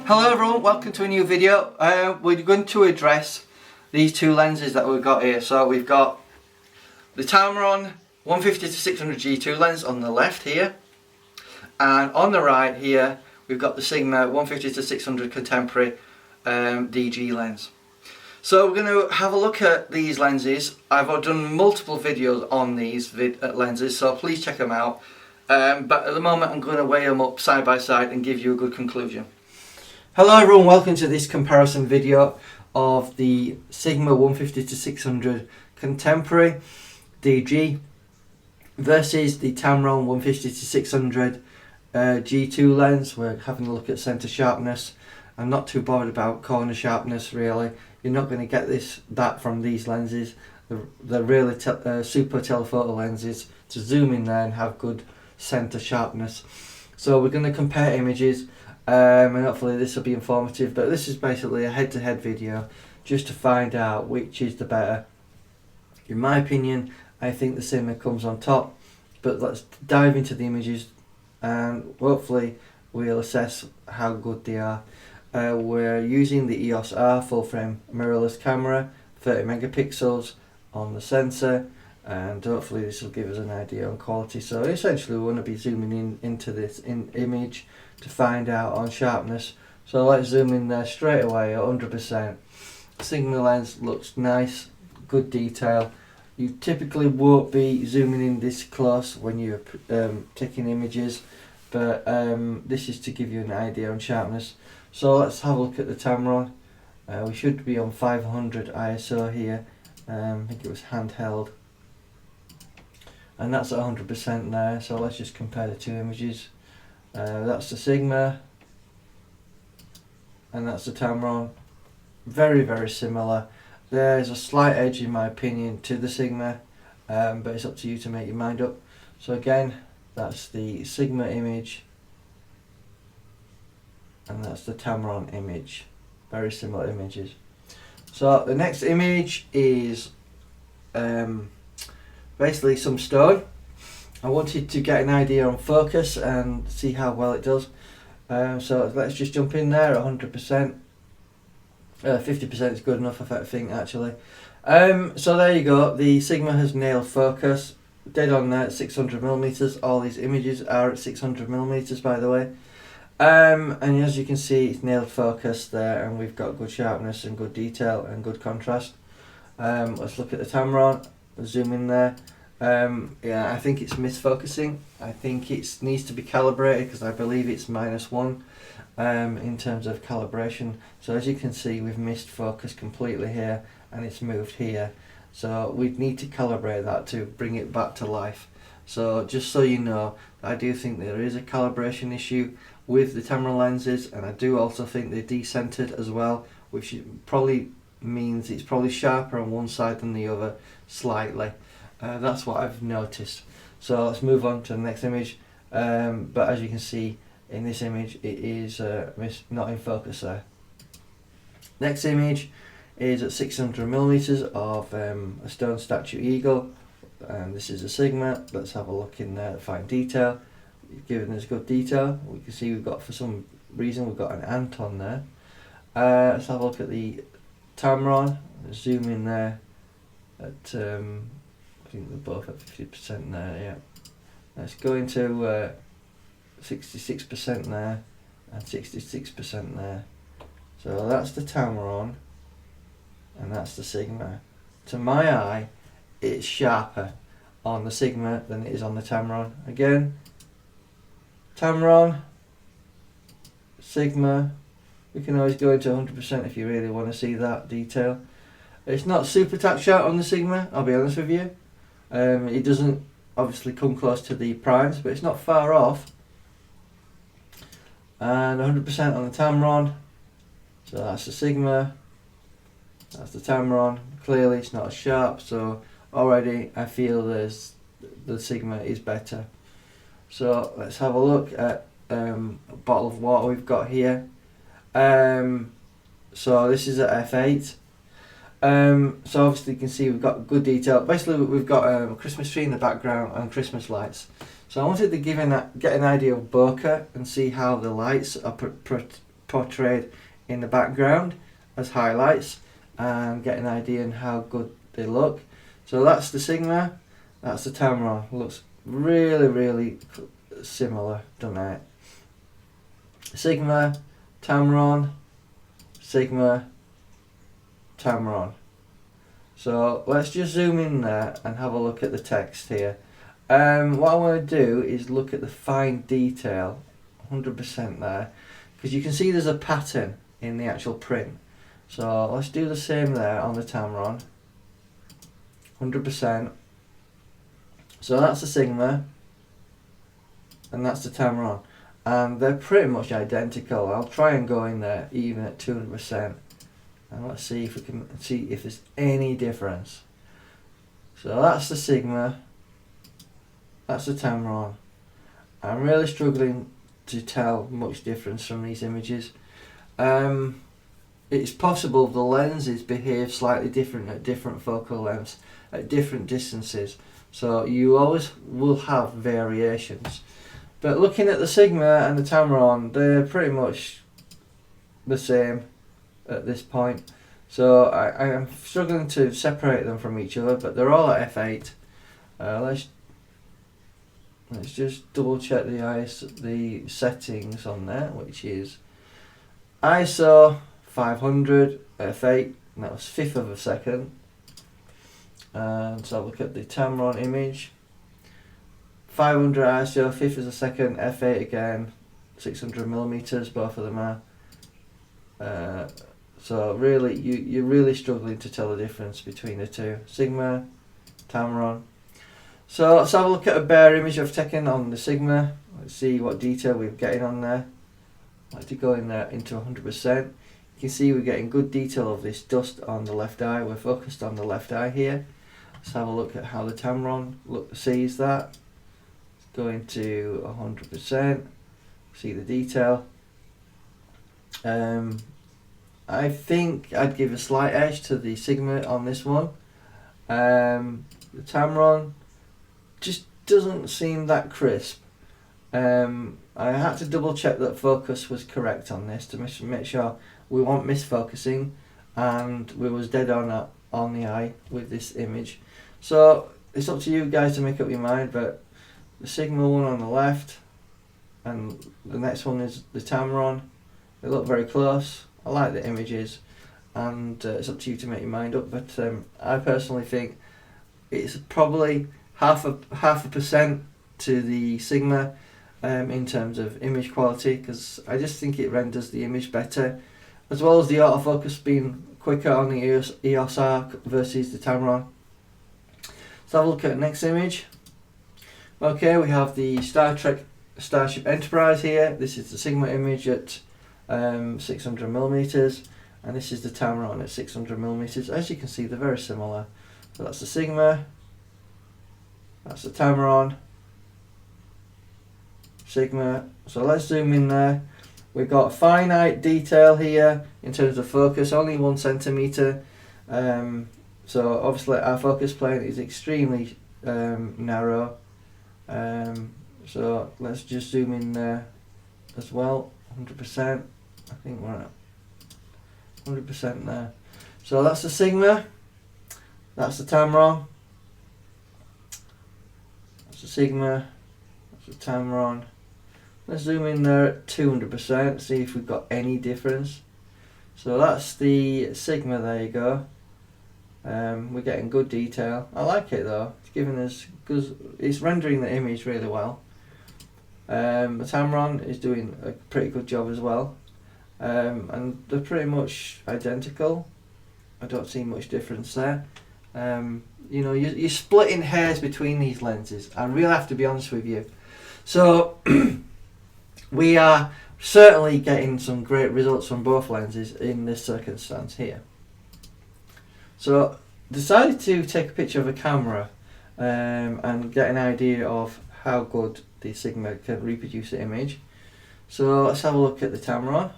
Hello everyone, welcome to a new video. We're going to address these two lenses that we've got here. So we've got the Tamron 150-600 G2 lens on the left here, and on the right here we've got the Sigma 150-600 Contemporary DG lens. So we're going to have a look at these lenses. I've done multiple videos on these lenses, so please check them out. But at the moment I'm going to weigh them up side by side and give you a good conclusion. Hello everyone, welcome to this comparison video of the Sigma 150-600 Contemporary DG versus the Tamron 150-600 G2 lens. We're having a look at center sharpness. I'm not too bothered about corner sharpness really. You're not going to get that from these lenses. They're really super telephoto lenses to zoom in there and have good center sharpness. So we're going to compare images. And hopefully this will be informative, but this is basically a head-to-head video just to find out which is the better. In my opinion, I think the Sigma comes on top, but let's dive into the images and hopefully we'll assess how good they are. We're using the EOS R full frame mirrorless camera, 30 megapixels on the sensor, and hopefully this will give us an idea on quality. So essentially we want to be zooming into this image to find out on sharpness. So let's zoom in there straight away at 100%. Sigma lens looks nice, good detail. You typically won't be zooming in this close when you're taking images, but this is to give you an idea on sharpness. So let's have a look at the Tamron. We should be on 500 ISO here. I think it was handheld, and that's at 100% there. So let's just compare the two images. That's the Sigma and that's the Tamron. Very, very similar. There's a slight edge in my opinion to the Sigma, but it's up to you to make your mind up. So again, that's the Sigma image and that's the Tamron image. Very similar images. So the next image is basically some stone. I wanted to get an idea on focus and see how well it does. So let's just jump in there at 100%. 50% is good enough, I think, actually. So there you go. The Sigma has nailed focus. Dead on there at 600mm. All these images are at 600mm, by the way. And as you can see, it's nailed focus there, and we've got good sharpness and good detail and good contrast. Let's look at the Tamron. Zoom in there. Yeah, I think it's misfocusing. I think it needs to be calibrated because I believe it's -1 in terms of calibration. So as you can see, we've missed focus completely here and it's moved here. So we need to calibrate that to bring it back to life. So just so you know, I do think there is a calibration issue with the Tamron lenses, and I do also think they're decentered as well, which probably means it's probably sharper on one side than the other slightly. That's what I've noticed. So let's move on to the next image. But as you can see in this image, it is not in focus there. Next image is at 600mm of a stone statue eagle, and this is a Sigma. Let's have a look in there to find detail. It's giving us good detail. We can see we've got, for some reason, we've got an ant on there. Let's have a look at the Tamron. Zoom in there at I think they're both at 50% there, yeah. Let's go into 66% there and 66% there. So that's the Tamron and that's the Sigma. To my eye, it's sharper on the Sigma than it is on the Tamron. Again, Tamron, Sigma. We can always go into 100% if you really want to see that detail. It's not super tack sharp on the Sigma, I'll be honest with you. It doesn't obviously come close to the primes, but it's not far off. And 100% on the Tamron. So that's the Sigma, that's the Tamron. Clearly it's not as sharp, so already I feel the Sigma is better. So let's have a look at a bottle of water we've got here. So this is at F8. So obviously you can see we've got good detail. Basically we've got a Christmas tree in the background and Christmas lights. So I wanted to get an idea of bokeh and see how the lights are portrayed in the background as highlights and get an idea on how good they look. So that's the Sigma, that's the Tamron. Looks really similar, doesn't it? Sigma, Tamron, Sigma, Tamron. So let's just zoom in there and have a look at the text here. What I want to do is look at the fine detail, 100% there, because you can see there's a pattern in the actual print. So let's do the same there on the Tamron, 100%. So that's the Sigma and that's the Tamron, and they're pretty much identical. I'll try and go in there even at 200%, and let's see if we can see if there's any difference. So that's the Sigma, that's the Tamron. I'm really struggling to tell much difference from these images. It's possible the lenses behave slightly different at different focal lengths, at different distances, so you always will have variations. But looking at the Sigma and the Tamron, they're pretty much the same at this point. So I am struggling to separate them from each other, but they're all at f8. Let's just double check the settings on there, which is ISO 500 f8, and that was 1/5 of a second. And so look at the Tamron image, 500 ISO, 1/5 of a second, f8 again, 600mm, both of them are. So really, you're really struggling to tell the difference between the two, Sigma, Tamron. So let's have a look at a bare image I've taken on the Sigma. Let's see what detail we're getting on there. I like to go in there into 100%. You can see we're getting good detail of this dust on the left eye. We're focused on the left eye here. Let's have a look at how the Tamron sees that. Go into 100%. See the detail. I think I'd give a slight edge to the Sigma on this one. The Tamron just doesn't seem that crisp. I had to double check that focus was correct on this to make sure we weren't misfocusing, and we was dead on the eye with this image. So it's up to you guys to make up your mind, but the Sigma one on the left and the next one is the Tamron. They look very close. I like the images, and it's up to you to make your mind up, but I personally think it's probably half a percent to the Sigma in terms of image quality, because I just think it renders the image better, as well as the autofocus being quicker on the EOS R versus the Tamron. Let's have a look at the next image. Okay, we have the Star Trek Starship Enterprise here. This is the Sigma image at 600mm, and this is the Tamron at 600mm. As you can see, they're very similar. So that's the Sigma, that's the Tamron, Sigma. So let's zoom in there. We've got finite detail here in terms of focus, only 1 centimeter. So obviously our focus plane is extremely narrow. So let's just zoom in there as well, 100%. I think we're at 100% there. So that's the Sigma, that's the Tamron, that's the Sigma, that's the Tamron. Let's zoom in there at 200%, see if we've got any difference. So that's the Sigma, there you go. We're getting good detail. I like it though, it's giving us, because it's rendering the image really well. The Tamron is doing a pretty good job as well, and they're pretty much identical. I don't see much difference there. You know, you're splitting hairs between these lenses. I really have to be honest with you. So we are certainly getting some great results from both lenses in this circumstance here. So decided to take a picture of a camera and get an idea of how good the Sigma can reproduce the image. So let's have a look at the Tamron.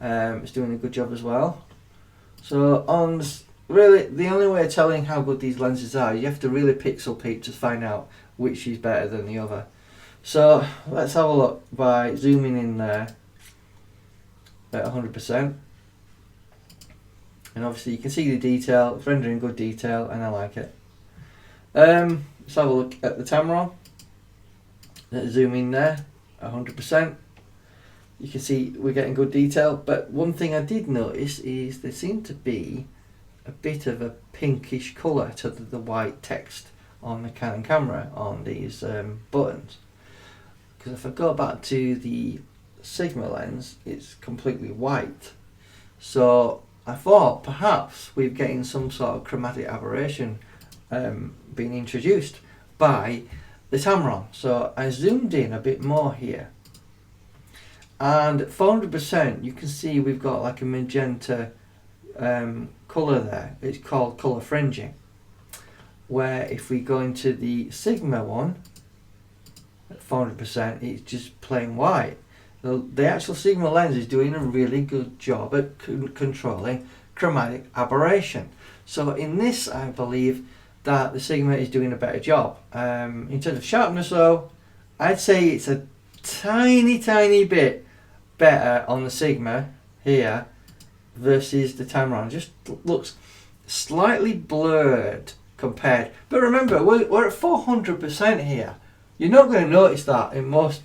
It's doing a good job as well. So on really, the only way of telling how good these lenses are, you have to really pixel peep to find out which is better than the other. So let's have a look by zooming in there. at 100%. And obviously you can see the detail, it's rendering good detail, and I like it. Let's have a look at the Tamron. Let's zoom in there, 100%. You can see we're getting good detail, but one thing I did notice is there seemed to be a bit of a pinkish colour to the white text on the Canon camera on these buttons. Because if I go back to the Sigma lens, it's completely white. So I thought perhaps we're getting some sort of chromatic aberration being introduced by the Tamron. So I zoomed in a bit more here, and at 400% you can see we've got like a magenta colour there. It's called colour fringing, where if we go into the Sigma one at 400%, it's just plain white. The actual Sigma lens is doing a really good job at controlling chromatic aberration. So in this, I believe that the Sigma is doing a better job. In terms of sharpness though, I'd say it's a tiny bit better on the Sigma here versus the Tamron. Just looks slightly blurred compared. But remember, we're at 400% here. You're not going to notice that in most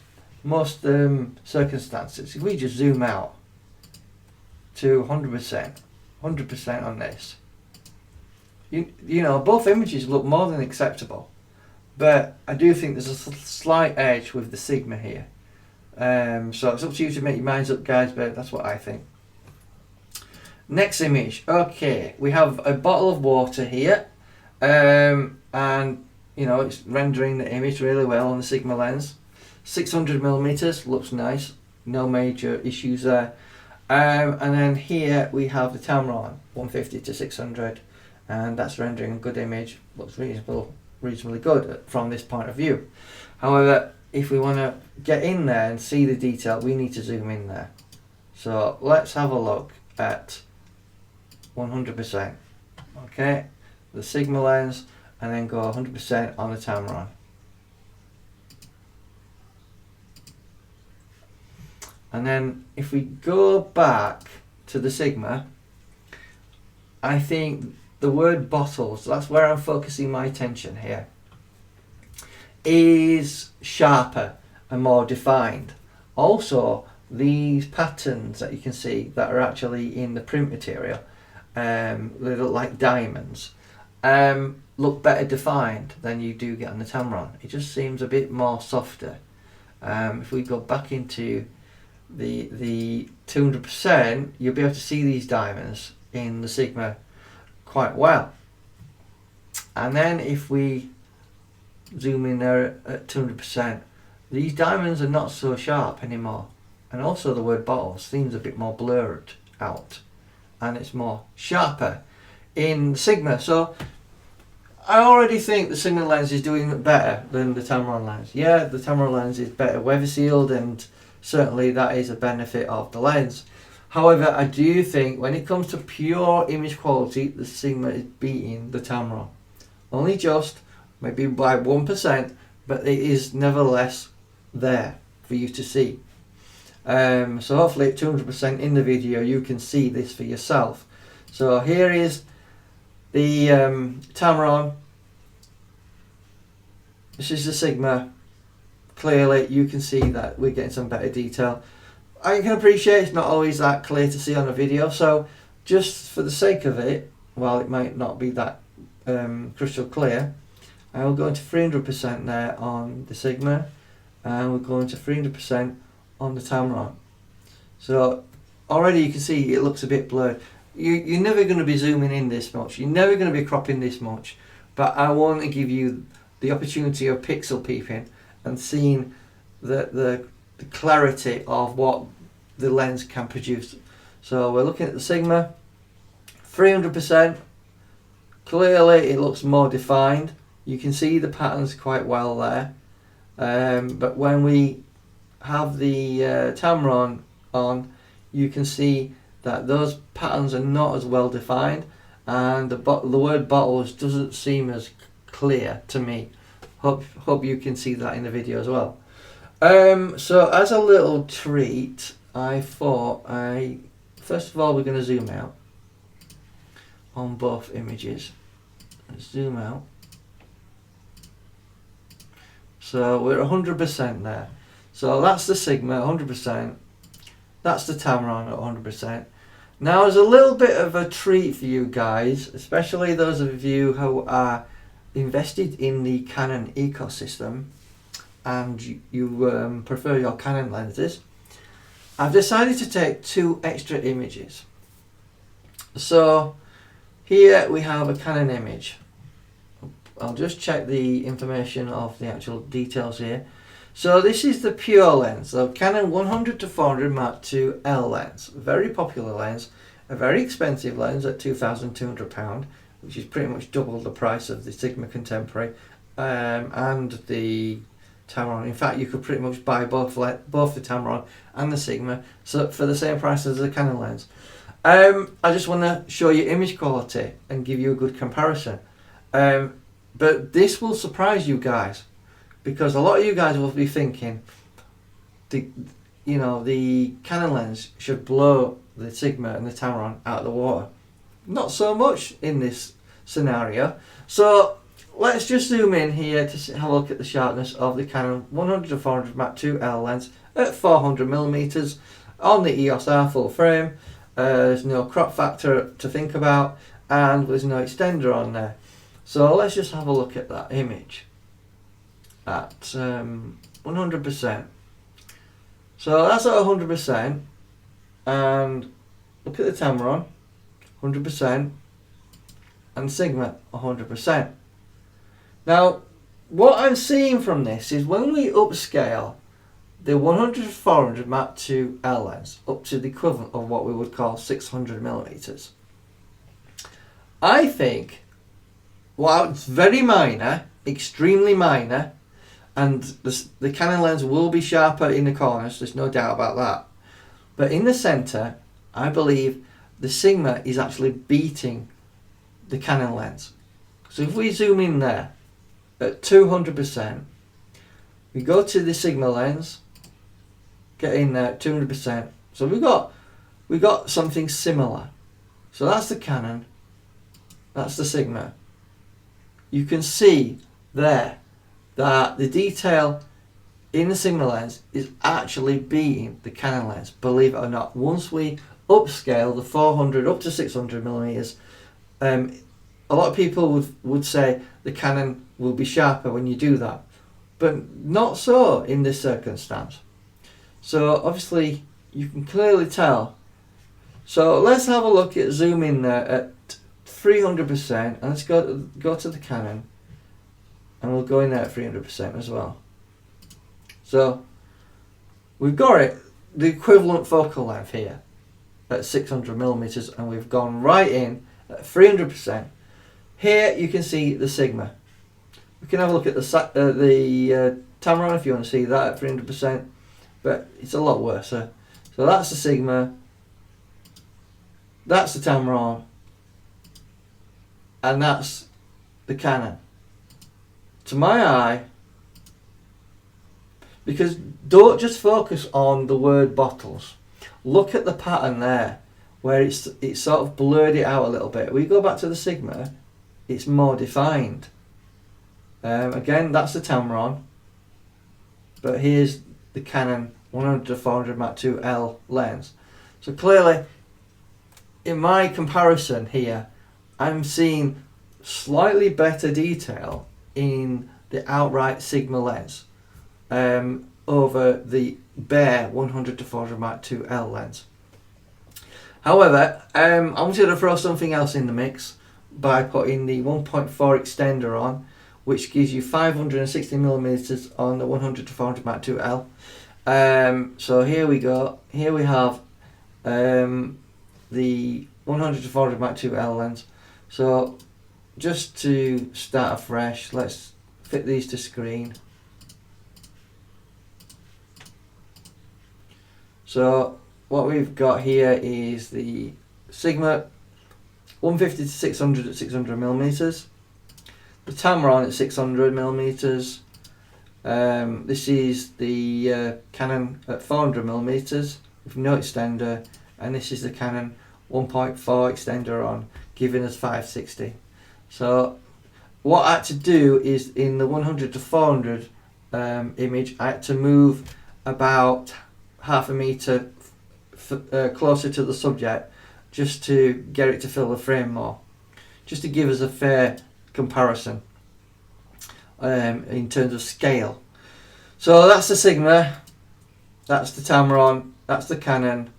circumstances. If we just zoom out to 100% on this, you know, both images look more than acceptable, but I do think there's a slight edge with the Sigma here. So it's up to you to make your minds up, guys, but that's what I think. Next image. Okay, we have a bottle of water here, and you know, it's rendering the image really well on the Sigma lens. 600mm, looks nice, no major issues there. And then here we have the Tamron 150 to 600, and that's rendering a good image, looks reasonably good from this point of view. However, if we want to get in there and see the detail, we need to zoom in there. So let's have a look at 100%. Okay, the Sigma lens, and then go 100% on the Tamron. And then if we go back to the Sigma, I think the word bottles, that's where I'm focusing my attention here, is sharper and more defined. Also, these patterns that you can see that are actually in the print material, they look like diamonds, look better defined than you do get on the Tamron. It just seems a bit more softer. If we go back into the 200%, you'll be able to see these diamonds in the Sigma quite well. And then if we zoom in there at 200%, these diamonds are not so sharp anymore, and also the word bottles seems a bit more blurred out, and it's more sharper in Sigma. So I already think the Sigma lens is doing better than the Tamron lens. Yeah, the Tamron lens is better weather sealed, and certainly that is a benefit of the lens. However, I do think when it comes to pure image quality, the Sigma is beating the Tamron. Only just, maybe by 1%, but it is nevertheless there for you to see. So hopefully at 200% in the video you can see this for yourself. So here is the Tamron. This is the Sigma. Clearly you can see that we're getting some better detail. I can appreciate it's not always that clear to see on a video, so just for the sake of it, while it might not be that crystal clear, I will go into 300% there on the Sigma, and we'll go into 300% on the Tamron. So already you can see it looks a bit blurred. You're never going to be zooming in this much, you're never going to be cropping this much, but I want to give you the opportunity of pixel peeping and seeing the clarity of what the lens can produce. So we're looking at the Sigma, 300%. Clearly it looks more defined. You can see the patterns quite well there. But when we have the Tamron on, you can see that those patterns are not as well defined, and the word bottles doesn't seem as clear to me. Hope you can see that in the video as well. So as a little treat, I thought first of all we're going to zoom out on both images. Let's zoom out. So we're 100% there. So that's the Sigma 100%. That's the Tamron at 100%. Now there's a little bit of a treat for you guys, especially those of you who are invested in the Canon ecosystem and you prefer your Canon lenses. I've decided to take 2 extra images. So here we have a Canon image. I'll just check the information of the actual details here. So this is the pure lens, the Canon 100-400 Mark II L lens. A very popular lens, a very expensive lens at £2,200, which is pretty much double the price of the Sigma Contemporary and the Tamron. In fact, you could pretty much buy both the Tamron and the Sigma for the same price as the Canon lens. I just want to show you image quality and give you a good comparison. But this will surprise you guys, because a lot of you guys will be thinking the Canon lens should blow the Sigma and the Tamron out of the water. Not so much in this scenario. So let's just zoom in here to have a look at the sharpness of the Canon 100-400 Mark II L lens at 400mm on the EOS R full frame. There's no crop factor to think about, and there's no extender on there. So let's just have a look at that image at 100%. So that's at 100%, and look at the Tamron 100% and Sigma 100%. Now what I'm seeing from this is when we upscale the 100-400 Mark II L lens up to the equivalent of what we would call 600mm, I think, while it's very minor, extremely minor, and the Canon lens will be sharper in the corners, there's no doubt about that, but in the centre I believe the Sigma is actually beating the Canon lens. So if we zoom in there at 200%, we go to the Sigma lens, get in there at 200%, so we got something similar. So that's the Canon, that's the Sigma. You can see there that the detail in the Sigma lens is actually beating the Canon lens, believe it or not. Once we upscale the 400 up to 600mm, a lot of people would say the Canon will be sharper when you do that, but not so in this circumstance. So obviously you can clearly tell. So let's have a look at zoom in there at 300%, and let's go to the Canon, and we'll go in there at 300% as well. So we've got it, the equivalent focal length here at 600mm, and we've gone right in at 300%. Here you can see the Sigma. We can have a look at the Tamron if you want to see that at 300%, but it's a lot worse. So that's the Sigma, that's the Tamron, and that's the Canon. To my eye, because don't just focus on the word bottles, look at the pattern there where it's sort of blurred it out a little bit. We go back to the Sigma, it's more defined. Again, that's the Tamron, but here's the Canon 100-400 Mark II L lens. So clearly, in my comparison here, I'm seeing slightly better detail in the outright Sigma lens over the bare 100-400 Mark II L lens. However, I wanted to throw something else in the mix by putting the 1.4 extender on, which gives you 560mm on the 100-400 Mark II L. So here we go. Here we have the 100-400 Mark II L lens. So just to start afresh, let's fit these to screen. So what we've got here is the Sigma 150-600 at 600mm, the Tamron at 600mm, this is the Canon at 400mm, with no extender, and this is the Canon 1.4 extender on, giving us 560. So what I had to do is, in the 100 to 400 image, I had to move about half a meter closer to the subject, just to get it to fill the frame more, just to give us a fair comparison in terms of scale. So that's the Sigma, that's the Tamron, that's the Canon,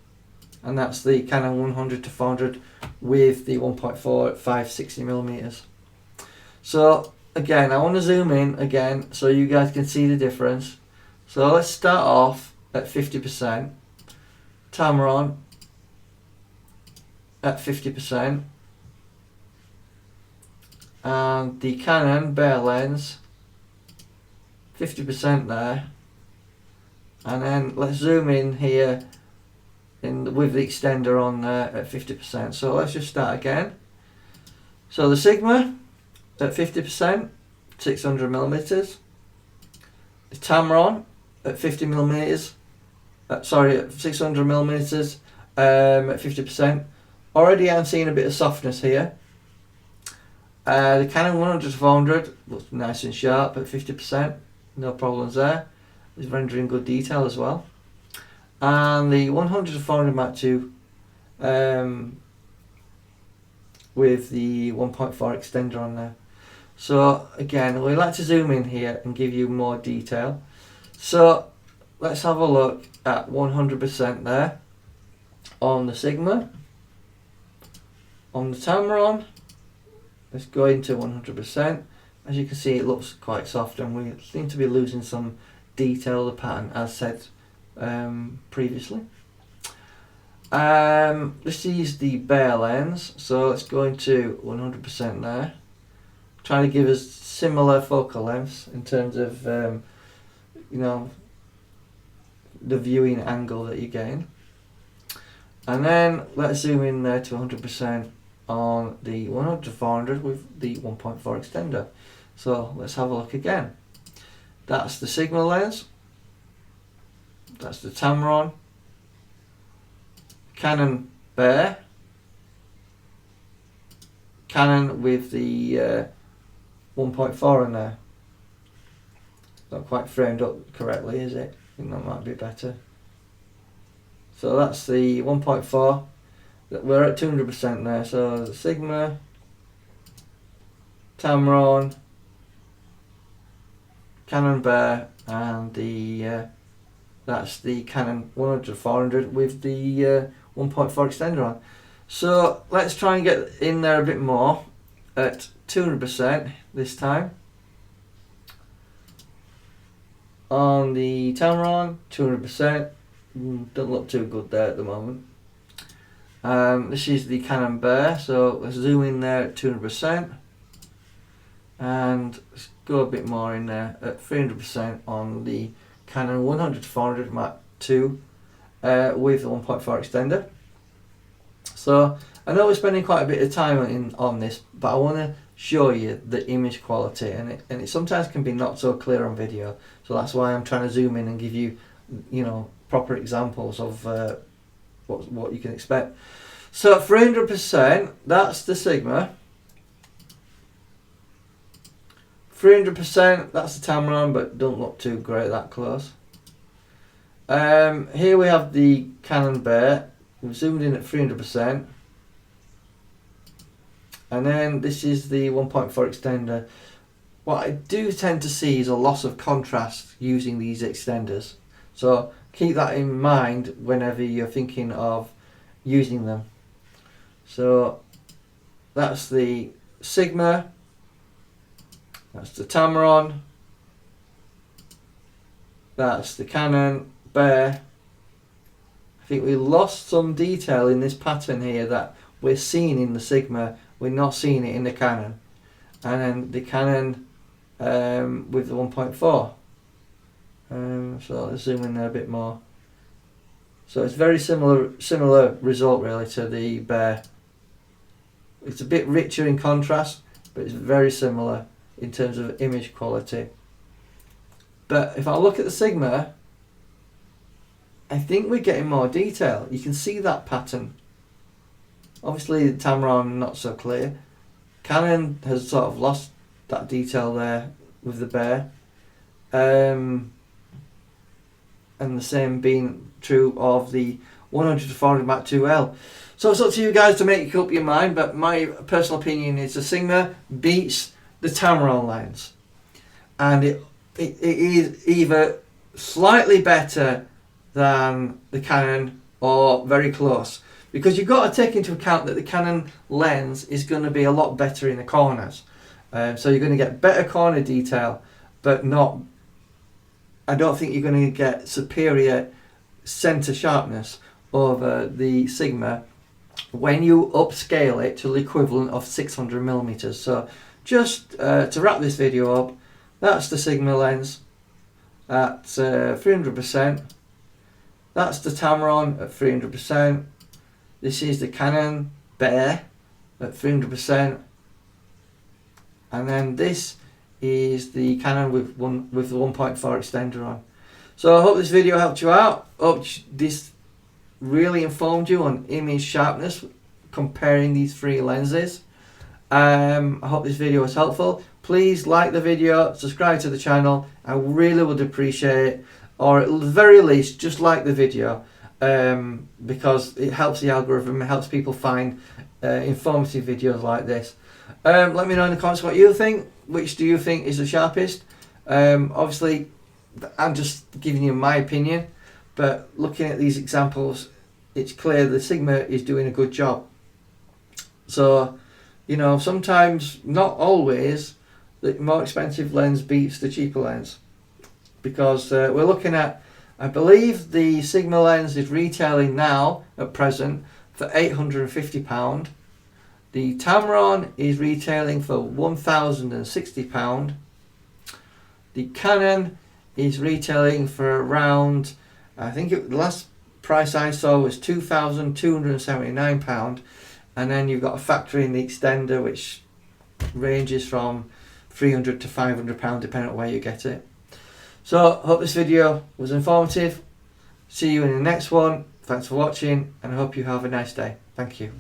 and that's the Canon 100 to 400 with the 1.4 at 560mm. So again, I want to zoom in again so you guys can see the difference. So let's start off at 50%, Tamron at 50%, and the Canon bare lens 50% there, and then let's zoom in here with the extender on there at 50%. So let's just start again. So the Sigma at 50%, 600mm, the Tamron at 50mm, sorry, at 600mm at 50%. Already I'm seeing a bit of softness here. The Canon 100 to 400 looks nice and sharp at 50%, no problems there. It's rendering good detail as well. And the 100 to 400 Mark II with the 1.4 extender on there. So again, we like to zoom in here and give you more detail. So let's have a look at 100% there on the Sigma. On the Tamron, let's go into 100%. As you can see, it looks quite soft, and we seem to be losing some detail of the pattern, as said previously. This is the bare lens, so let's go into 100% there. Trying to give us similar focal lengths in terms of you know, the viewing angle that you gain. And then let's zoom in there to 100% on the 100 to 400 with the 1.4 extender. So let's have a look again. That's the Sigma lens, that's the Tamron, Canon bare, Canon with the 1.4 in there. Not quite framed up correctly, is it? I think that might be better. So that's the 1.4. We're at 200% there. So the Sigma, Tamron, Canon bare, and the that's the Canon 100 to 400 with the 1.4 extender on. So let's try and get in there a bit more at 200% this time. On the Tamron, 200%. Don't look too good there at the moment. This is the Canon bare, so let's zoom in there at 200%, and let's go a bit more in there at 300% on the Canon 100 to 400 Mark II with the 1.4 extender. So I know we're spending quite a bit of time on this, but I want to show you the image quality, and it sometimes can be not so clear on video. So that's why I'm trying to zoom in and give you, you know, proper examples of what you can expect. So at 300%, that's the Sigma. 300%, that's the Tamron, but don't look too great that close. Here we have the Canon bare. We've zoomed in at 300%. And then this is the 1.4 extender. What I do tend to see is a loss of contrast using these extenders. So keep that in mind whenever you're thinking of using them. So that's the Sigma, that's the Tamron, that's the Canon bare. I think we lost some detail in this pattern here that we're seeing in the Sigma, we're not seeing it in the Canon. And then the Canon with the 1.4. So let's zoom in there a bit more. So it's very similar result really to the bare. It's a bit richer in contrast, but it's very similar in terms of image quality. But if I look at the Sigma, I think we're getting more detail. You can see that pattern. Obviously the Tamron not so clear. Canon has sort of lost that detail there with the bear. And the same being true of the 100 to 400 Mark IIL. So it's up to you guys to make up your mind, but my personal opinion is the Sigma beats the Tamron lens. And it is either slightly better than the Canon or very close. Because you've got to take into account that the Canon lens is going to be a lot better in the corners. So you're going to get better corner detail, but not, I don't think you're going to get superior center sharpness over the Sigma when you upscale it to the equivalent of 600 millimeters. So just to wrap this video up, that's the Sigma lens at 300%. That's the Tamron at 300%. This is the Canon Bear at 300%. And then this is the Canon with the 1.4 extender on. So I hope this video helped you out. Hope this really informed you on image sharpness comparing these three lenses. I hope this video was helpful. Please like the video, subscribe to the channel. I really would appreciate it. Or at the very least, just like the video, because it helps the algorithm, it helps people find informative videos like this. Let me know in the comments what you think. Which do you think is the sharpest? Obviously, I'm just giving you my opinion, but looking at these examples, it's clear the Sigma is doing a good job. So, you know, sometimes, not always, the more expensive lens beats the cheaper lens. Because we're looking at, I believe the Sigma lens is retailing now, at present, for £850. The Tamron is retailing for £1,060. The Canon is retailing for around, I think the last price I saw was £2,279. And then you've got to factor in the extender, which ranges from £300 to £500 depending on where you get it. So, hope this video was informative. See you in the next one. Thanks for watching, and I hope you have a nice day. Thank you.